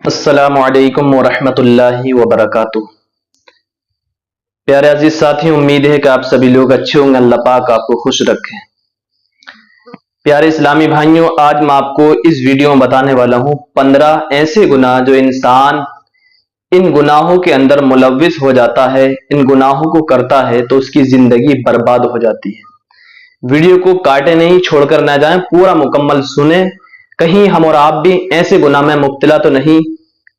السلام علیکم ورحمۃ اللہ وبرکاتہ۔ پیارے عزیز ساتھی، امید ہے کہ آپ سبھی لوگ اچھے ہوں گے۔ اللہ پاک آپ کو خوش رکھے۔ پیارے اسلامی بھائیوں، آج میں آپ کو اس ویڈیو میں بتانے والا ہوں 15 ایسے گناہ جو انسان ان گناہوں کے اندر ملوث ہو جاتا ہے، ان گناہوں کو کرتا ہے تو اس کی زندگی برباد ہو جاتی ہے۔ ویڈیو کو کاٹے نہیں، چھوڑ کر نہ جائیں، پورا مکمل سنیں۔ کہیں ہم اور آپ بھی ایسے گناہ میں مبتلا تو نہیں،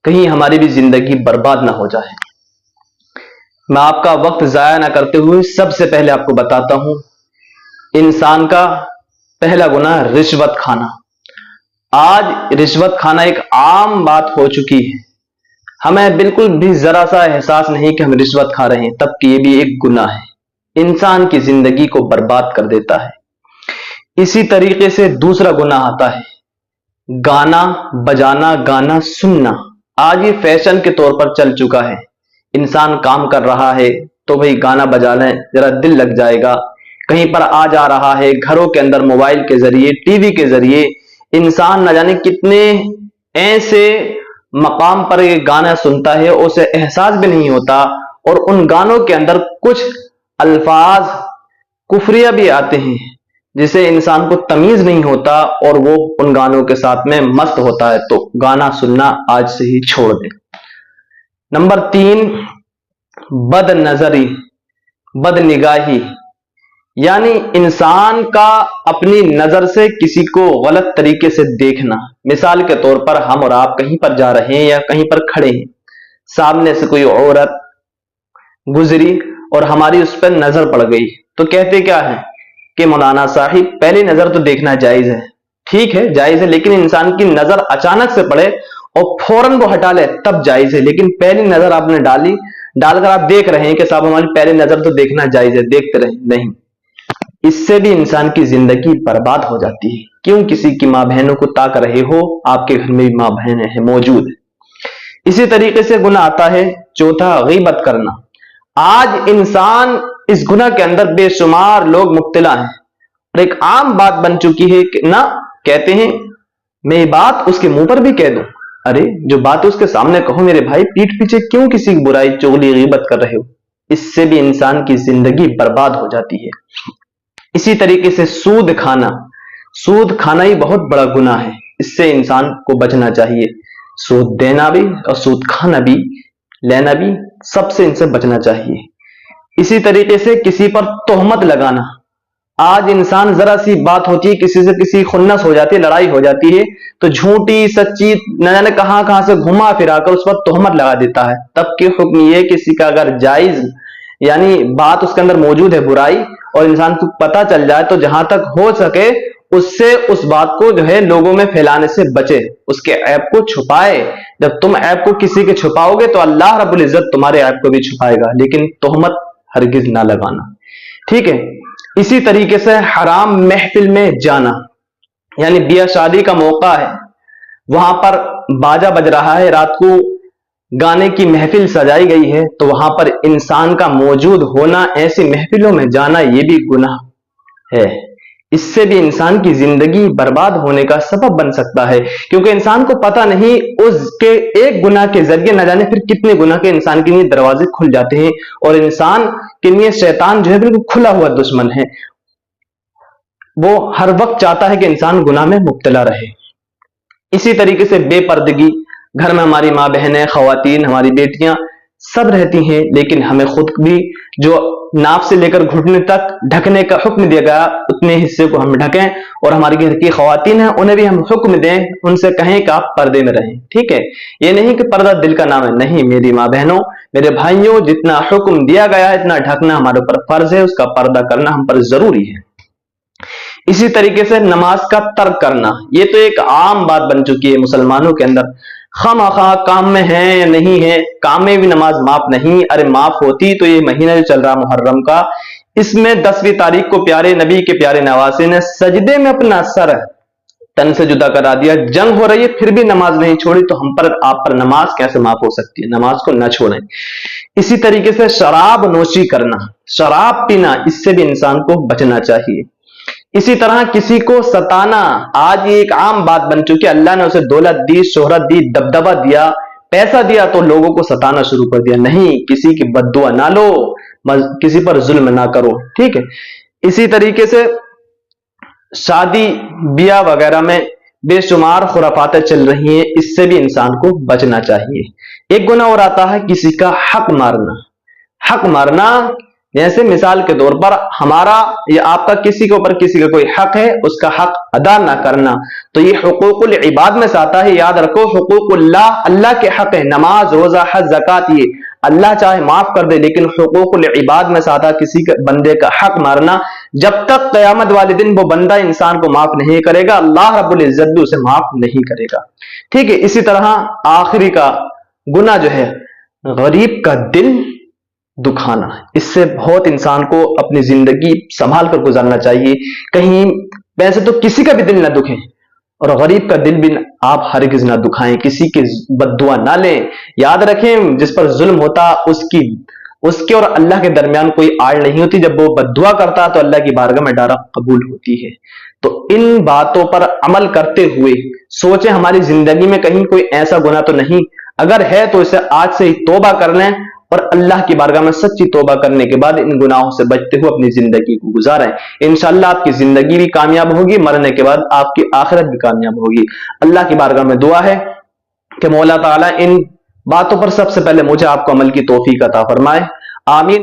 کہیں ہماری بھی زندگی برباد نہ ہو جائے۔ میں آپ کا وقت ضائع نہ کرتے ہوئے سب سے پہلے آپ کو بتاتا ہوں، انسان کا پہلا گناہ رشوت کھانا۔ آج رشوت کھانا ایک عام بات ہو چکی ہے، ہمیں بالکل بھی ذرا سا احساس نہیں کہ ہم رشوت کھا رہے ہیں، تب کہ یہ بھی ایک گناہ ہے، انسان کی زندگی کو برباد کر دیتا ہے۔ اسی طریقے سے دوسرا گناہ آتا ہے گانا بجانا، گانا سننا۔ آج یہ فیشن کے طور پر چل چکا ہے، انسان کام کر رہا ہے تو بھئی گانا بجا لیں، ذرا دل لگ جائے گا۔ کہیں پر آ جا رہا ہے، گھروں کے اندر موبائل کے ذریعے، ٹی وی کے ذریعے انسان نہ جانے کتنے ایسے مقام پر یہ گانا سنتا ہے، اسے احساس بھی نہیں ہوتا، اور ان گانوں کے اندر کچھ الفاظ کفریہ بھی آتے ہیں جسے انسان کو تمیز نہیں ہوتا، اور وہ ان گانوں کے ساتھ میں مست ہوتا ہے۔ تو گانا سننا آج سے ہی چھوڑ دیں۔ نمبر 3، بد نظری، بد نگاہی، یعنی انسان کا اپنی نظر سے کسی کو غلط طریقے سے دیکھنا۔ مثال کے طور پر ہم اور آپ کہیں پر جا رہے ہیں یا کہیں پر کھڑے ہیں، سامنے سے کوئی عورت گزری اور ہماری اس پر نظر پڑ گئی، تو کہتے کیا ہے کہ مولانا صاحب پہلی نظر تو دیکھنا جائز ہے۔ ٹھیک ہے، جائز ہے، لیکن انسان کی نظر اچانک سے پڑے اور فوراً وہ ہٹا لے تب جائز ہے، لیکن پہلی نظر آپ نے ڈال کر آپ دیکھ رہے ہیں کہ صاحب ہماری پہلی نظر تو دیکھنا جائز ہے، دیکھتے رہیں، نہیں، اس سے بھی انسان کی زندگی برباد ہو جاتی ہے۔ کیوں کسی کی ماں بہنوں کو تاک رہے ہو؟ آپ کے گھر میں بھی ماں بہنیں ہیں، موجود ہے۔ اسی طریقے سے گناہ آتا ہے چوتھا، غیبت کرنا۔ آج انسان اس گناہ کے اندر بے شمار لوگ مبتلا ہیں، اور ایک عام بات بن چکی ہے کہ نہ کہتے ہیں میں یہ بات اس کے منہ پر بھی کہہ دوں۔ ارے جو بات اس کے سامنے کہو میرے بھائی، پیٹھ پیچھے کیوں کسی کی برائی چغلی غیبت کر رہے ہو؟ اس سے بھی انسان کی زندگی برباد ہو جاتی ہے۔ اسی طریقے سے سود کھانا، سود کھانا ہی بہت بڑا گناہ ہے، اس سے انسان کو بچنا چاہیے۔ سود دینا بھی اور سود کھانا بھی، لینا بھی، سب سے ان سے بچنا چاہیے۔ اسی طریقے سے کسی پر تہمت لگانا۔ آج انسان ذرا سی بات ہوتی ہے، کسی سے کسی خنس ہو جاتی ہے، لڑائی ہو جاتی ہے، تو جھوٹی سچی نہ جانے کہاں سے گھما پھرا کر اس پر تہمت لگا دیتا ہے۔ تب کہ حکم یہ کسی کا اگر جائز یعنی بات اس کے اندر موجود ہے برائی، اور انسان کو پتہ چل جائے تو جہاں تک ہو سکے اس سے اس بات کو جو ہے لوگوں میں پھیلانے سے بچے، اس کے عیب کو چھپائے۔ جب تم عیب کو کسی کے چھپاؤ گے تو اللہ رب العزت تمہارے عیب کو بھی چھپائے گا، لیکن تہمت ہرگز نہ لگانا۔ ٹھیک ہے، اسی طریقے سے حرام محفل میں جانا، یعنی بیاہ شادی کا موقع ہے، وہاں پر باجا بج رہا ہے، رات کو گانے کی محفل سجائی گئی ہے، تو وہاں پر انسان کا موجود ہونا، ایسی محفلوں میں جانا، یہ بھی گناہ ہے۔ اس سے بھی انسان کی زندگی برباد ہونے کا سبب بن سکتا ہے، کیونکہ انسان کو پتہ نہیں اس کے ایک گناہ کے ذریعے نہ جانے پھر کتنے گناہ کے انسان کے لیے دروازے کھل جاتے ہیں، اور انسان کے لیے شیطان جو ہے بالکل کھلا ہوا دشمن ہے، وہ ہر وقت چاہتا ہے کہ انسان گناہ میں مبتلا رہے۔ اسی طریقے سے بے پردگی، گھر میں ہماری ماں بہنیں، خواتین، ہماری بیٹیاں سب رہتی ہیں، لیکن ہمیں خود بھی جو ناف سے لے کر گھٹنے تک ڈھکنے کا حکم دیا گیا اتنے حصے کو ہم ڈھکیں، اور ہماری گھر کی خواتین ہیں انہیں بھی ہم حکم دیں، ان سے کہیں کہ آپ پردے میں رہیں۔ ٹھیک ہے، یہ نہیں کہ پردہ دل کا نام ہے، نہیں میری ماں بہنوں، میرے بھائیوں، جتنا حکم دیا گیا ہے اتنا ڈھکنا ہمارے اوپر فرض ہے، اس کا پردہ کرنا ہم پر ضروری ہے۔ اسی طریقے سے نماز کا ترک کرنا، یہ تو ایک عام بات بن چکی ہے مسلمانوں کے اندر، خواہ کام میں ہے یا نہیں ہے، کام میں بھی نماز معاف نہیں۔ ارے معاف ہوتی تو یہ مہینہ جو چل رہا محرم کا، اس میں 10ویں تاریخ کو پیارے نبی کے پیارے نواسے نے سجدے میں اپنا سر تن سے جدا کرا دیا، جنگ ہو رہی ہے پھر بھی نماز نہیں چھوڑی، تو ہم پر آپ پر نماز کیسے معاف ہو سکتی ہے؟ نماز کو نہ چھوڑیں۔ اسی طریقے سے شراب نوشی کرنا، شراب پینا، اس سے بھی انسان کو بچنا چاہیے۔ اسی طرح کسی کو ستانا آج یہ ایک عام بات بن چکی ہے. اللہ نے اسے دولت دی، شہرت دی، دبدبہ دیا، پیسہ دیا تو لوگوں کو ستانا شروع کر دیا. نہیں، کسی کی بد دعا نہ لو، کسی پر ظلم نہ کرو. ٹھیک ہے. اسی طریقے سے شادی بیاہ وغیرہ میں بے شمار خرافاتیں چل رہی ہیں، اس سے بھی انسان کو بچنا چاہیے. ایک گناہ اور آتا ہے کسی کا حق مارنا. حق مارنا جیسے مثال کے طور پر ہمارا یا آپ کا کسی کے اوپر کسی کا کوئی حق ہے، اس کا حق ادا نہ کرنا، تو یہ حقوق العباد میں سے آتا ہے. یاد رکھو، حقوق اللہ کے حق ہے. نماز، روزہ، حج، زکوٰۃ یہ اللہ چاہے معاف کر دے، لیکن حقوق العباد میں سے آتا ہے کسی بندے کا حق مارنا. جب تک قیامت والے دن وہ بندہ انسان کو معاف نہیں کرے گا، اللہ رب العزت بھی اسے معاف نہیں کرے گا. ٹھیک ہے. اسی طرح آخری کا گناہ جو ہے غریب کا دل دکھانا. اس سے بہت انسان کو اپنی زندگی سنبھال کر گزارنا چاہیے. کہیں ویسے تو کسی کا بھی دل نہ دکھے، اور غریب کا دل بھی آپ ہرگز نہ دکھائیں. کسی کی بد دعا نہ لیں. یاد رکھیں، جس پر ظلم ہوتا اس کے اور اللہ کے درمیان کوئی آڑ نہیں ہوتی. جب وہ بد دعا کرتا تو اللہ کی بارگاہ میں ڈائریکٹ قبول ہوتی ہے. تو ان باتوں پر عمل کرتے ہوئے سوچیں ہماری زندگی میں کہیں کوئی ایسا گناہ تو نہیں. اگر ہے تو اسے آج سے ہی توبہ کر لیں، اور اللہ کی بارگاہ میں سچی توبہ کرنے کے بعد ان گناہوں سے بچتے ہوئے اپنی زندگی کو گزاریں. انشاءاللہ آپ کی زندگی بھی کامیاب ہوگی، مرنے کے بعد آپ کی آخرت بھی کامیاب ہوگی. اللہ کی بارگاہ میں دعا ہے کہ مولا تعالیٰ ان باتوں پر سب سے پہلے مجھے آپ کو عمل کی توفیق عطا فرمائے. آمین.